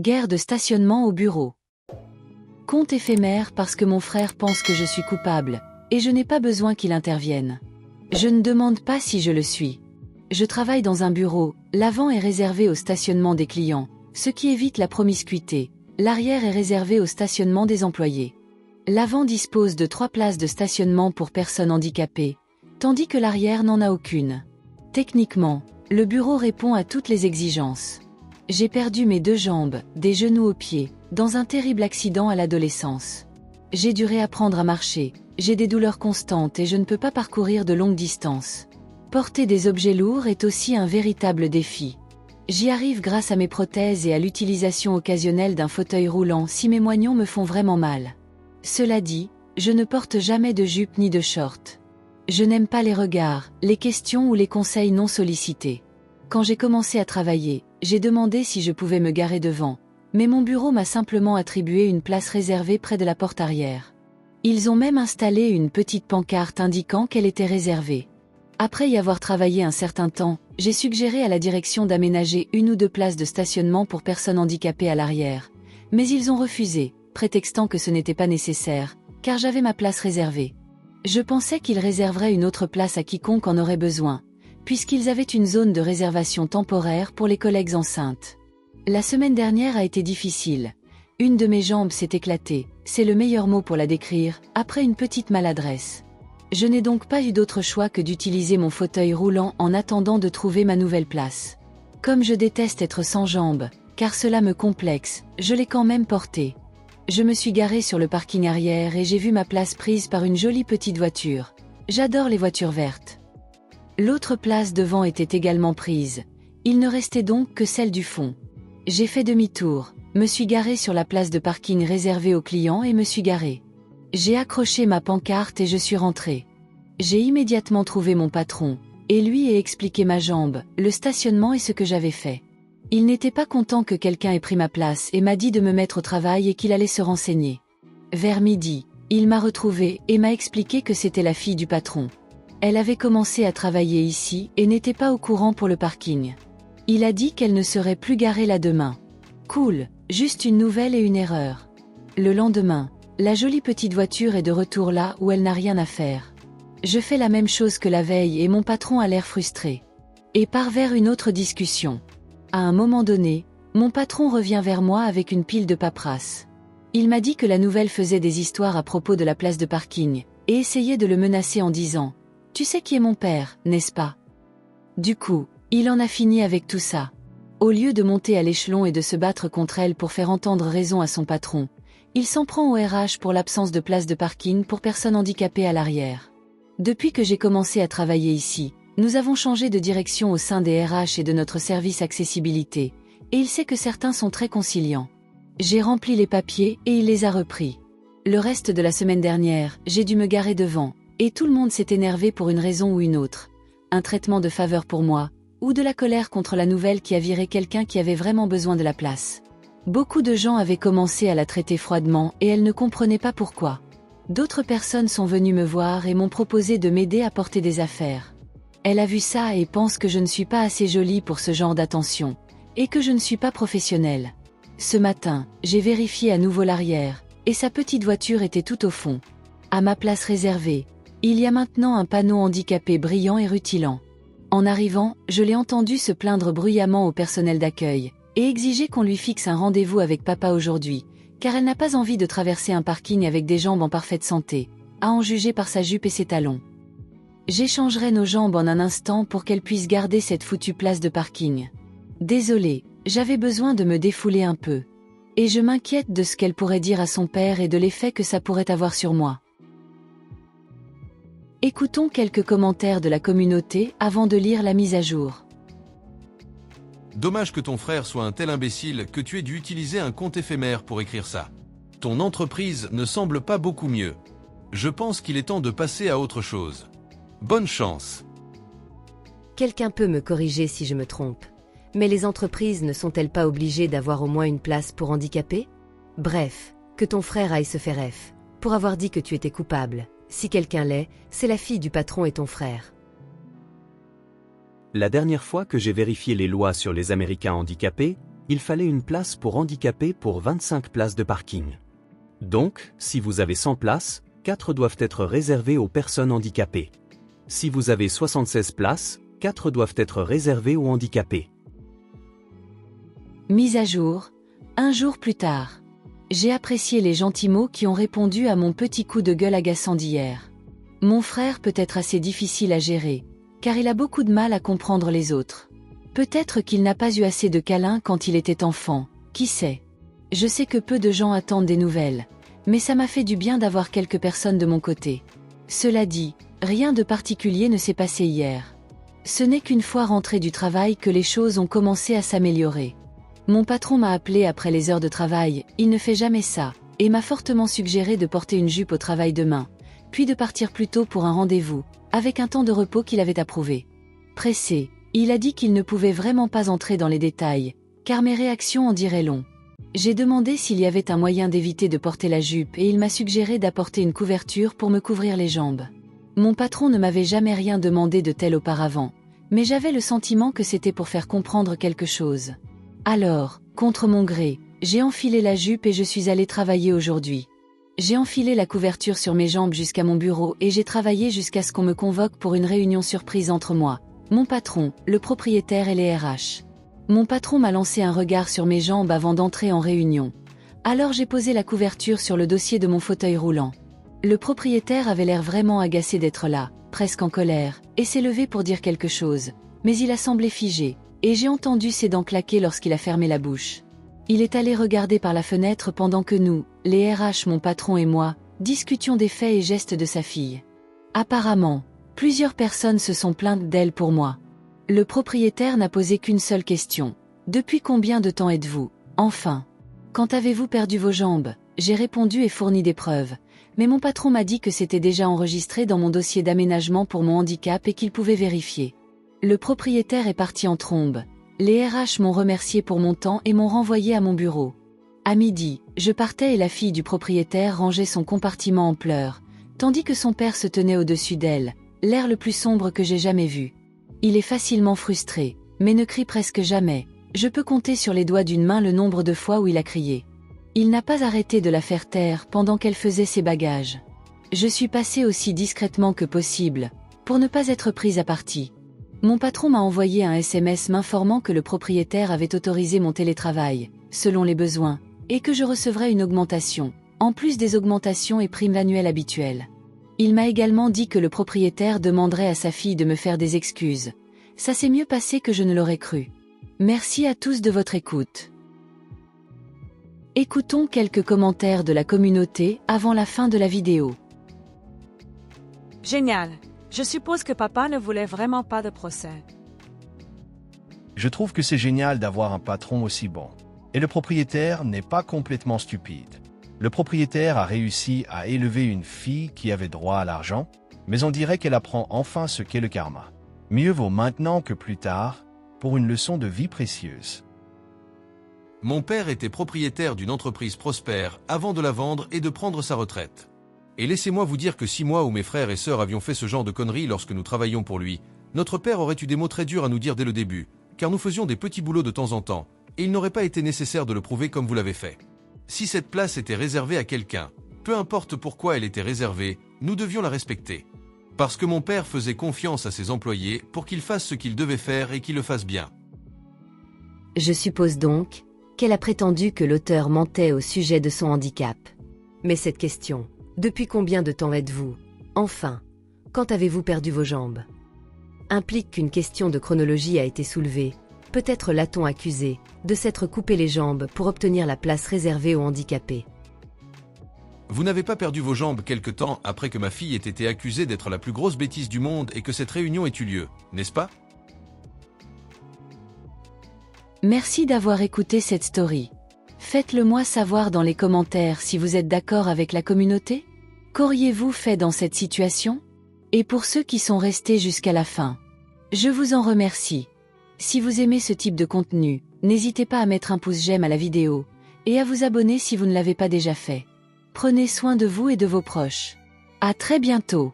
Guerre de stationnement au bureau. Compte éphémère parce que mon frère pense que je suis coupable, et je n'ai pas besoin qu'il intervienne. Je ne demande pas si je le suis. Je travaille dans un bureau, l'avant est réservé au stationnement des clients, ce qui évite la promiscuité. L'arrière est réservé au stationnement des employés. L'avant dispose de 3 places de stationnement pour personnes handicapées, tandis que l'arrière n'en a aucune. Techniquement, le bureau répond à toutes les exigences. J'ai perdu mes 2 jambes, des genoux aux pieds, dans un terrible accident à l'adolescence. J'ai dû réapprendre à marcher, j'ai des douleurs constantes et je ne peux pas parcourir de longues distances. Porter des objets lourds est aussi un véritable défi. J'y arrive grâce à mes prothèses et à l'utilisation occasionnelle d'un fauteuil roulant si mes moignons me font vraiment mal. Cela dit, je ne porte jamais de jupe ni de short. Je n'aime pas les regards, les questions ou les conseils non sollicités. Quand j'ai commencé à travailler, j'ai demandé si je pouvais me garer devant, mais mon bureau m'a simplement attribué une place réservée près de la porte arrière. Ils ont même installé une petite pancarte indiquant qu'elle était réservée. Après y avoir travaillé un certain temps, j'ai suggéré à la direction d'aménager 1 ou 2 places de stationnement pour personnes handicapées à l'arrière, mais ils ont refusé, prétextant que ce n'était pas nécessaire, car j'avais ma place réservée. Je pensais qu'ils réserveraient une autre place à quiconque en aurait besoin, puisqu'ils avaient une zone de réservation temporaire pour les collègues enceintes. La semaine dernière a été difficile. Une de mes jambes s'est éclatée, c'est le meilleur mot pour la décrire, après une petite maladresse. Je n'ai donc pas eu d'autre choix que d'utiliser mon fauteuil roulant en attendant de trouver ma nouvelle place. Comme je déteste être sans jambes, car cela me complexe, je l'ai quand même porté. Je me suis garé sur le parking arrière et j'ai vu ma place prise par une jolie petite voiture. J'adore les voitures vertes. L'autre place devant était également prise. Il ne restait donc que celle du fond. J'ai fait demi-tour, me suis garé sur la place de parking réservée aux clients et me suis garé. J'ai accroché ma pancarte et je suis rentré. J'ai immédiatement trouvé mon patron, et lui ai expliqué ma jambe, le stationnement et ce que j'avais fait. Il n'était pas content que quelqu'un ait pris ma place et m'a dit de me mettre au travail et qu'il allait se renseigner. Vers midi, il m'a retrouvé et m'a expliqué que c'était la fille du patron. Elle avait commencé à travailler ici et n'était pas au courant pour le parking. Il a dit qu'elle ne serait plus garée là demain. Cool, juste une nouvelle et une erreur. Le lendemain, la jolie petite voiture est de retour là où elle n'a rien à faire. Je fais la même chose que la veille et mon patron a l'air frustré. Et part vers une autre discussion. À un moment donné, mon patron revient vers moi avec une pile de paperasse. Il m'a dit que la nouvelle faisait des histoires à propos de la place de parking, et essayait de le menacer en disant « Tu sais qui est mon père, n'est-ce pas ?» Du coup, il en a fini avec tout ça. Au lieu de monter à l'échelon et de se battre contre elle pour faire entendre raison à son patron, il s'en prend au RH pour l'absence de place de parking pour personnes handicapées à l'arrière. Depuis que j'ai commencé à travailler ici, nous avons changé de direction au sein des RH et de notre service accessibilité, et il sait que certains sont très conciliants. J'ai rempli les papiers et il les a repris. Le reste de la semaine dernière, j'ai dû me garer devant, et tout le monde s'est énervé pour une raison ou une autre. Un traitement de faveur pour moi, ou de la colère contre la nouvelle qui a viré quelqu'un qui avait vraiment besoin de la place. Beaucoup de gens avaient commencé à la traiter froidement et elle ne comprenait pas pourquoi. D'autres personnes sont venues me voir et m'ont proposé de m'aider à porter des affaires. Elle a vu ça et pense que je ne suis pas assez jolie pour ce genre d'attention, et que je ne suis pas professionnelle. Ce matin, j'ai vérifié à nouveau l'arrière, et sa petite voiture était tout au fond. À ma place réservée, il y a maintenant un panneau handicapé brillant et rutilant. En arrivant, je l'ai entendu se plaindre bruyamment au personnel d'accueil, et exiger qu'on lui fixe un rendez-vous avec papa aujourd'hui, car elle n'a pas envie de traverser un parking avec des jambes en parfaite santé, à en juger par sa jupe et ses talons. J'échangerai nos jambes en un instant pour qu'elle puisse garder cette foutue place de parking. Désolée, j'avais besoin de me défouler un peu. Et je m'inquiète de ce qu'elle pourrait dire à son père et de l'effet que ça pourrait avoir sur moi. Écoutons quelques commentaires de la communauté avant de lire la mise à jour. Dommage que ton frère soit un tel imbécile que tu aies dû utiliser un compte éphémère pour écrire ça. Ton entreprise ne semble pas beaucoup mieux. Je pense qu'il est temps de passer à autre chose. Bonne chance. Quelqu'un peut me corriger si je me trompe. Mais les entreprises ne sont-elles pas obligées d'avoir au moins une place pour handicapés? Bref, que ton frère aille se faire F, pour avoir dit que tu étais coupable. Si quelqu'un l'est, c'est la fille du patron et ton frère. La dernière fois que j'ai vérifié les lois sur les Américains handicapés, Il fallait une place pour handicapés pour 25 places de parking. Donc, si vous avez 100 places, 4 doivent être réservées aux personnes handicapées. Si vous avez 76 places, 4 doivent être réservées aux handicapés. Mise à jour, un jour plus tard. J'ai apprécié les gentils mots qui ont répondu à mon petit coup de gueule agaçant d'hier. Mon frère peut être assez difficile à gérer, car il a beaucoup de mal à comprendre les autres. Peut-être qu'il n'a pas eu assez de câlins quand il était enfant, qui sait. Je sais que peu de gens attendent des nouvelles, mais ça m'a fait du bien d'avoir quelques personnes de mon côté. Cela dit, rien de particulier ne s'est passé hier. Ce n'est qu'une fois rentré du travail que les choses ont commencé à s'améliorer. Mon patron m'a appelé après les heures de travail, il ne fait jamais ça, et m'a fortement suggéré de porter une jupe au travail demain, puis de partir plus tôt pour un rendez-vous, avec un temps de repos qu'il avait approuvé. Pressé, il a dit qu'il ne pouvait vraiment pas entrer dans les détails, car mes réactions en diraient long. J'ai demandé s'il y avait un moyen d'éviter de porter la jupe et il m'a suggéré d'apporter une couverture pour me couvrir les jambes. Mon patron ne m'avait jamais rien demandé de tel auparavant, mais j'avais le sentiment que c'était pour faire comprendre quelque chose. Alors, contre mon gré, j'ai enfilé la jupe et je suis allé travailler aujourd'hui. J'ai enfilé la couverture sur mes jambes jusqu'à mon bureau et j'ai travaillé jusqu'à ce qu'on me convoque pour une réunion surprise entre moi, mon patron, le propriétaire et les RH. Mon patron m'a lancé un regard sur mes jambes avant d'entrer en réunion. Alors j'ai posé la couverture sur le dossier de mon fauteuil roulant. Le propriétaire avait l'air vraiment agacé d'être là, presque en colère, et s'est levé pour dire quelque chose, mais il a semblé figé, et j'ai entendu ses dents claquer lorsqu'il a fermé la bouche. Il est allé regarder par la fenêtre pendant que nous, les RH, mon patron et moi, discutions des faits et gestes de sa fille. Apparemment, plusieurs personnes se sont plaintes d'elle pour moi. Le propriétaire n'a posé qu'une seule question. Depuis combien de temps êtes-vous, enfin? Quand avez-vous perdu vos jambes? J'ai répondu et fourni des preuves. Mais mon patron m'a dit que c'était déjà enregistré dans mon dossier d'aménagement pour mon handicap et qu'il pouvait vérifier. Le propriétaire est parti en trombe. Les RH m'ont remercié pour mon temps et m'ont renvoyé à mon bureau. À midi, je partais et la fille du propriétaire rangeait son compartiment en pleurs, tandis que son père se tenait au-dessus d'elle, l'air le plus sombre que j'ai jamais vu. Il est facilement frustré, mais ne crie presque jamais. Je peux compter sur les doigts d'une main le nombre de fois où il a crié. Il n'a pas arrêté de la faire taire pendant qu'elle faisait ses bagages. Je suis passée aussi discrètement que possible, pour ne pas être prise à partie. Mon patron m'a envoyé un SMS m'informant que le propriétaire avait autorisé mon télétravail, selon les besoins, et que je recevrais une augmentation, en plus des augmentations et primes annuelles habituelles. Il m'a également dit que le propriétaire demanderait à sa fille de me faire des excuses. Ça s'est mieux passé que je ne l'aurais cru. Merci à tous de votre écoute. Écoutons quelques commentaires de la communauté avant la fin de la vidéo. Génial. Je suppose que papa ne voulait vraiment pas de procès. Je trouve que c'est génial d'avoir un patron aussi bon. Et le propriétaire n'est pas complètement stupide. Le propriétaire a réussi à élever une fille qui avait droit à l'argent, mais on dirait qu'elle apprend enfin ce qu'est le karma. Mieux vaut maintenant que plus tard, pour une leçon de vie précieuse. Mon père était propriétaire d'une entreprise prospère avant de la vendre et de prendre sa retraite. Et laissez-moi vous dire que si moi ou mes frères et sœurs avions fait ce genre de conneries lorsque nous travaillions pour lui, notre père aurait eu des mots très durs à nous dire dès le début, car nous faisions des petits boulots de temps en temps, et il n'aurait pas été nécessaire de le prouver comme vous l'avez fait. Si cette place était réservée à quelqu'un, peu importe pourquoi elle était réservée, nous devions la respecter. Parce que mon père faisait confiance à ses employés pour qu'ils fassent ce qu'ils devaient faire et qu'ils le fassent bien. Je suppose donc qu'elle a prétendu que l'auteur mentait au sujet de son handicap. Mais cette question, depuis combien de temps êtes-vous, enfin, quand avez-vous perdu vos jambes, implique qu'une question de chronologie a été soulevée. Peut-être l'a-t-on accusé de s'être coupé les jambes pour obtenir la place réservée aux handicapés. Vous n'avez pas perdu vos jambes quelque temps après que ma fille ait été accusée d'être la plus grosse bêtise du monde et que cette réunion ait eu lieu, n'est-ce pas? Merci d'avoir écouté cette story. Faites-le moi savoir dans les commentaires si vous êtes d'accord avec la communauté. Qu'auriez-vous fait dans cette situation? Et pour ceux qui sont restés jusqu'à la fin, je vous en remercie. Si vous aimez ce type de contenu, n'hésitez pas à mettre un pouce j'aime à la vidéo, et à vous abonner si vous ne l'avez pas déjà fait. Prenez soin de vous et de vos proches. À très bientôt.